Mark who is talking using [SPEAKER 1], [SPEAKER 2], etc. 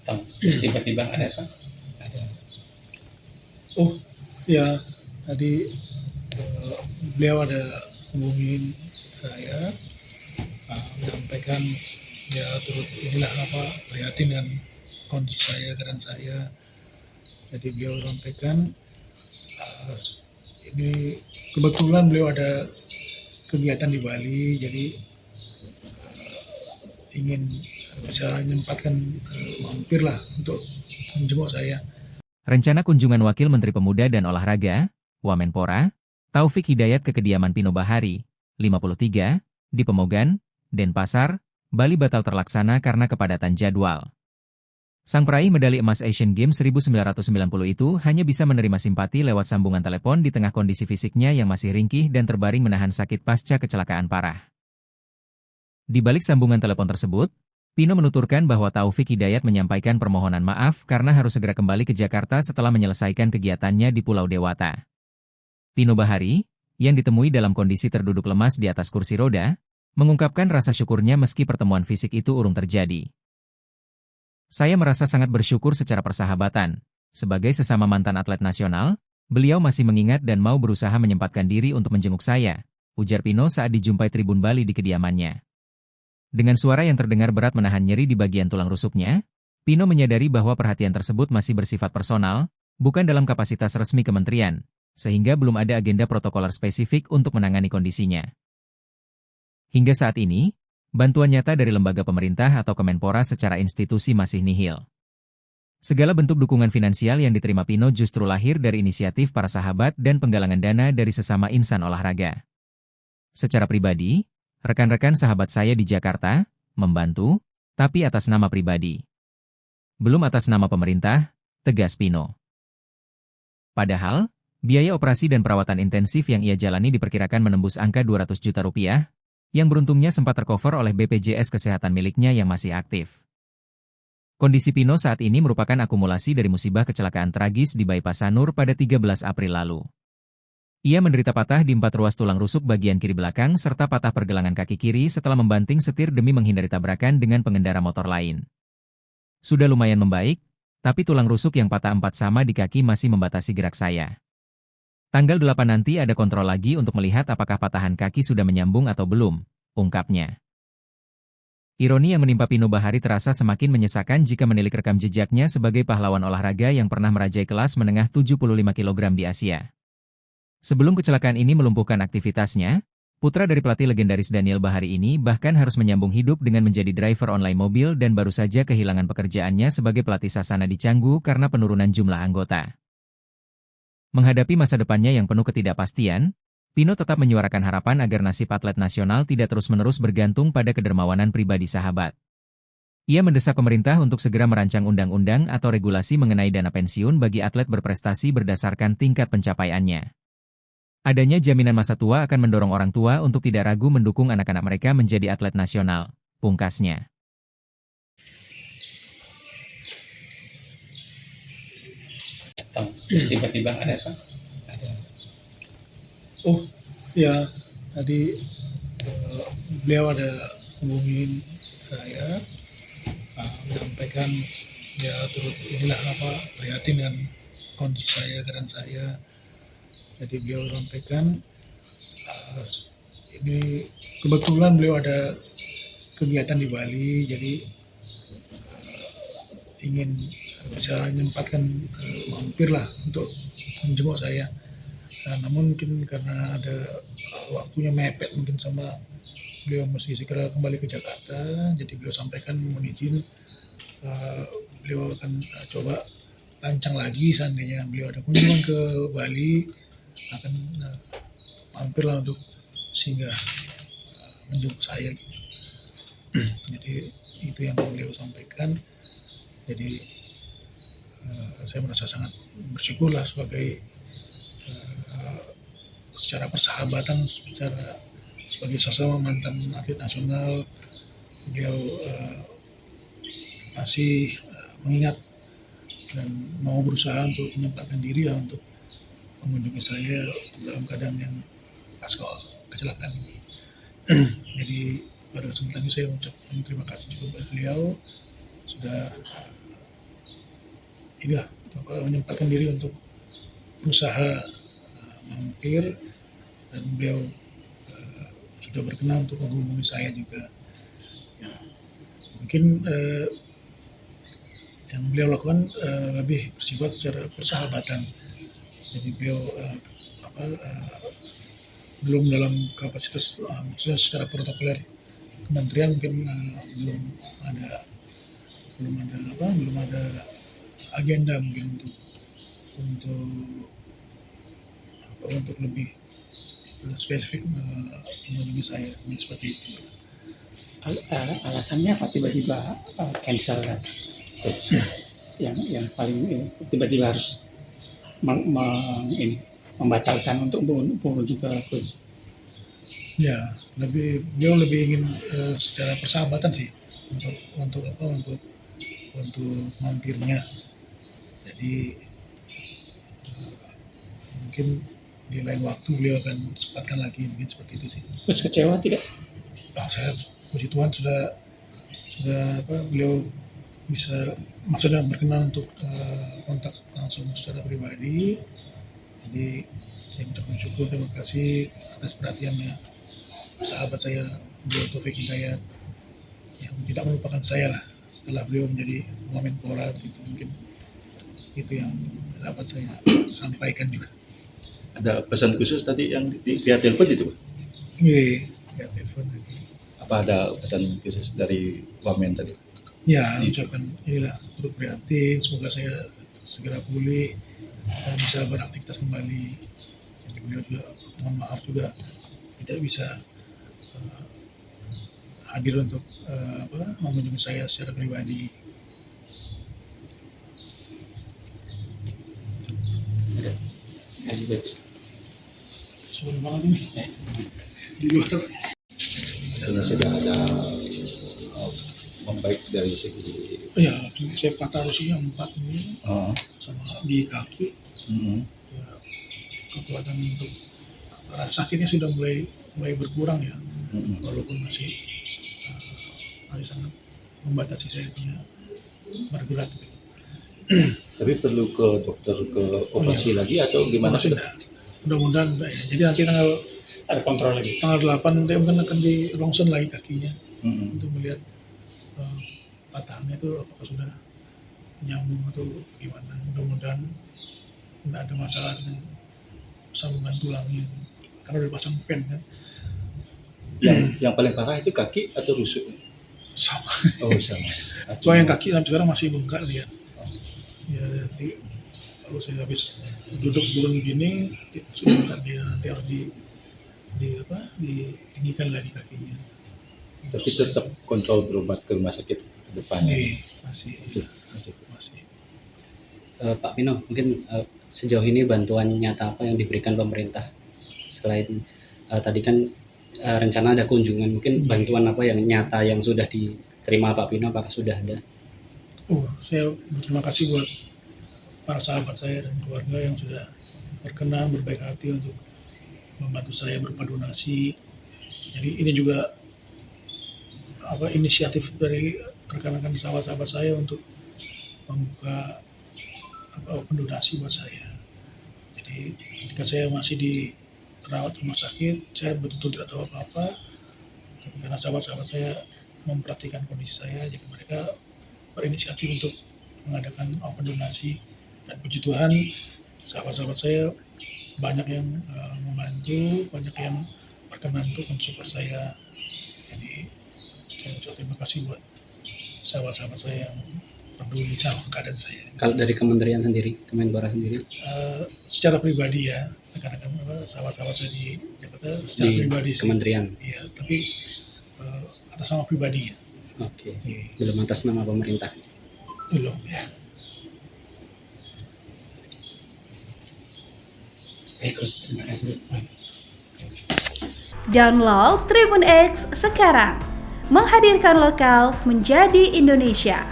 [SPEAKER 1] datang, terus tiba-tiba ada apa? Ada.
[SPEAKER 2] Oh, ya, tadi beliau ada hubungin saya, menyampaikan ya turut inilah apa prihatin dengan kondisi saya, keadaan saya. Jadi beliau sampaikan uh, ini kebetulan beliau ada kegiatan di Bali, jadi ingin bisa menyempatkan mampir lah untuk menjenguk saya.
[SPEAKER 3] Rencana kunjungan Wakil Menteri Pemuda dan Olahraga, Wamenpora, Taufik Hidayat ke kediaman Pino Bahari, 53, di Pemogan, Denpasar, Bali batal terlaksana karena kepadatan jadwal. Sang peraih medali emas Asian Games 1990 itu hanya bisa menerima simpati lewat sambungan telepon di tengah kondisi fisiknya yang masih ringkih dan terbaring menahan sakit pasca kecelakaan parah. Di balik sambungan telepon tersebut, Pino menuturkan bahwa Taufik Hidayat menyampaikan permohonan maaf karena harus segera kembali ke Jakarta setelah menyelesaikan kegiatannya di Pulau Dewata. Pino Bahari, yang ditemui dalam kondisi terduduk lemas di atas kursi roda, mengungkapkan rasa syukurnya meski pertemuan fisik itu urung terjadi. Saya merasa sangat bersyukur secara persahabatan. Sebagai sesama mantan atlet nasional, beliau masih mengingat dan mau berusaha menyempatkan diri untuk menjenguk saya, ujar Pino saat dijumpai Tribun Bali di kediamannya. Dengan suara yang terdengar berat menahan nyeri di bagian tulang rusuknya, Pino menyadari bahwa perhatian tersebut masih bersifat personal, bukan dalam kapasitas resmi kementerian, sehingga belum ada agenda protokoler spesifik untuk menangani kondisinya. Hingga saat ini, bantuan nyata dari lembaga pemerintah atau Kemenpora secara institusi masih nihil. Segala bentuk dukungan finansial yang diterima Pino justru lahir dari inisiatif para sahabat dan penggalangan dana dari sesama insan olahraga. Secara pribadi, rekan-rekan sahabat saya di Jakarta membantu, tapi atas nama pribadi. Belum atas nama pemerintah, tegas Pino. Padahal, biaya operasi dan perawatan intensif yang ia jalani diperkirakan menembus angka 200 juta rupiah, yang beruntungnya sempat tercover oleh BPJS Kesehatan miliknya yang masih aktif. Kondisi Pino saat ini merupakan akumulasi dari musibah kecelakaan tragis di Bypass Sanur pada 13 April lalu. Ia menderita patah di 4 ruas tulang rusuk bagian kiri belakang serta patah pergelangan kaki kiri setelah membanting setir demi menghindari tabrakan dengan pengendara motor lain. Sudah lumayan membaik, tapi tulang rusuk yang patah 4 sama di kaki masih membatasi gerak saya. Tanggal 8 nanti ada kontrol lagi untuk melihat apakah patahan kaki sudah menyambung atau belum, ungkapnya. Ironi yang menimpa Pino Bahari terasa semakin menyesakan jika menilik rekam jejaknya sebagai pahlawan olahraga yang pernah merajai kelas menengah 75 kg di Asia. Sebelum kecelakaan ini melumpuhkan aktivitasnya, putra dari pelatih legendaris Daniel Bahari ini bahkan harus menyambung hidup dengan menjadi driver online mobil dan baru saja kehilangan pekerjaannya sebagai pelatih sasana di Canggu karena penurunan jumlah anggota. Menghadapi masa depannya yang penuh ketidakpastian, Pino tetap menyuarakan harapan agar nasib atlet nasional tidak terus-menerus bergantung pada kedermawanan pribadi sahabat. Ia mendesak pemerintah untuk segera merancang undang-undang atau regulasi mengenai dana pensiun bagi atlet berprestasi berdasarkan tingkat pencapaiannya. Adanya jaminan masa tua akan mendorong orang tua untuk tidak ragu mendukung anak-anak mereka menjadi atlet nasional, pungkasnya.
[SPEAKER 1] Datang, terus tiba-tiba ada apa? Ada.
[SPEAKER 2] Oh, ya, tadi beliau ada hubungin saya, menyampaikan ya turut inilah apa prihatin dengan kondisi saya, keadaan saya. Jadi beliau sampaikan ini kebetulan beliau ada kegiatan di Bali, jadi ingin bisa menyempatkan mampir lah untuk menjenguk saya. Namun mungkin karena ada waktunya mepet mungkin sama beliau mesti segera kembali ke Jakarta, jadi beliau sampaikan mohon izin beliau akan coba rancang lagi seandainya beliau ada kunjungan ke Bali akan mampirlah untuk singgah menjenguk saya gitu. Jadi itu yang beliau sampaikan. Jadi saya merasa sangat bersyukur lah sebagai secara persahabatan, sebagai sesama mantan atlet nasional, beliau masih mengingat dan mau berusaha untuk menyempatkan diri lah untuk mengunjungi saya dalam keadaan yang pasca kecelakaan ini. Jadi pada kesempatan ini saya ucapkan terima kasih juga kepada beliau sudah inilah menyempatkan diri untuk berusaha mampir, dan beliau sudah berkenan untuk menghubungi saya juga. Ya, mungkin yang beliau lakukan lebih bersifat secara persahabatan. Jadi beliau belum dalam kapasitas maksudnya secara protokoler kementerian, mungkin belum ada agenda mungkin untuk lebih spesifik menghubungi saya seperti itu.
[SPEAKER 1] Alasannya apa tiba-tiba cancel datang? Coach? Yang paling ini, tiba-tiba harus membatalkan untuk mengunjungi ke Coach.
[SPEAKER 2] Ya, beliau lebih ingin secara persahabatan sih untuk mampirnya. Jadi mungkin di lain waktu beliau akan sempatkan lagi, mungkin seperti itu sih.
[SPEAKER 1] Coach kecewa tidak?
[SPEAKER 2] Saya puji Tuhan sudah beliau bisa maksudnya berkenan untuk kontak langsung secara pribadi. Jadi saya ucapkan syukur, terima kasih atas perhatiannya sahabat saya beliau Taufik Hidayat yang tidak melupakan saya lah setelah beliau menjadi Wamenpora. Itu mungkin itu yang dapat saya sampaikan juga.
[SPEAKER 4] Ada pesan khusus tadi yang via telepon itu, Pak?
[SPEAKER 2] Iya, ya telepon lagi.
[SPEAKER 4] Apa ada pesan khusus dari Wamen tadi?
[SPEAKER 2] Ya, ucapkan inilah turut prihatin, semoga saya segera pulih dan bisa beraktivitas kembali. Jadi beliau juga mohon maaf juga tidak bisa hadir untuk mengunjungi saya secara pribadi. Sebelum malam ini di luar.
[SPEAKER 4] Artinya sudah ada membaik dari segi
[SPEAKER 2] Ya, saya patarusinya 4 ini sama di kaki. Ya, kekuatan untuk rasa sakitnya sudah mulai berkurang ya, walaupun masih sangat membatasi saya punya bergerak.
[SPEAKER 4] Tapi perlu ke dokter ke operasi lagi atau gimana?
[SPEAKER 2] Sudah, mudah-mudahan enggak ya. Jadi nanti
[SPEAKER 1] Ada kontrol lagi.
[SPEAKER 2] tanggal 8 dia mungkin akan di ronsen lagi kakinya untuk melihat patahannya itu apakah sudah nyambung atau gimana. Mudah-mudahan tidak ada masalah dengan sambungan tulangnya karena udah pasang pen kan.
[SPEAKER 4] Yang paling parah itu kaki atau rusuk?
[SPEAKER 2] Sama.
[SPEAKER 4] Oh sama.
[SPEAKER 2] Cuma yang kaki sampai sekarang masih bengkak dia. Ya, nanti kalau saya habis duduk turun begini sudah bengkak dia, nanti harus ditinggikan lagi kakinya.
[SPEAKER 4] Tapi tetap kontrol berobat ke rumah sakit ke depannya.
[SPEAKER 2] Masih.
[SPEAKER 5] Pak Pino, mungkin sejauh ini bantuan nyata apa yang diberikan pemerintah selain tadi kan rencana ada kunjungan, mungkin bantuan apa yang nyata yang sudah diterima Pak Pino, apakah sudah ada?
[SPEAKER 2] Saya berterima kasih buat para sahabat saya dan keluarga yang sudah berkenan berbaik hati untuk membantu saya berupa donasi. Jadi ini juga inisiatif dari rekan-rekan sahabat-sahabat saya untuk membuka pendonasi buat saya. Jadi ketika saya masih dirawat rumah sakit, saya betul-betul tidak tahu apa-apa. Tapi karena sahabat-sahabat saya memperhatikan kondisi saya, jadi mereka berinisiatif untuk mengadakan pendonasi. Dan puji Tuhan, sahabat-sahabat saya banyak yang membantu, banyak yang berkenan untuk mensupport saya. Jadi saya ucap terima kasih buat sahabat-sahabat saya yang peduli sama keadaan saya.
[SPEAKER 5] Kalau dari kementerian sendiri, Kemenpora sendiri?
[SPEAKER 2] Secara pribadi ya, rekan-rekan sahabat-sahabat saya di Jakarta secara
[SPEAKER 5] di
[SPEAKER 2] pribadi sih.
[SPEAKER 5] Kementerian?
[SPEAKER 2] Iya, tapi atas nama pribadi ya.
[SPEAKER 5] Oke. Belum atas nama pemerintah?
[SPEAKER 2] Belum ya.
[SPEAKER 1] Terus terima kasih.
[SPEAKER 6] Download Tribun X sekarang, menghadirkan lokal menjadi Indonesia.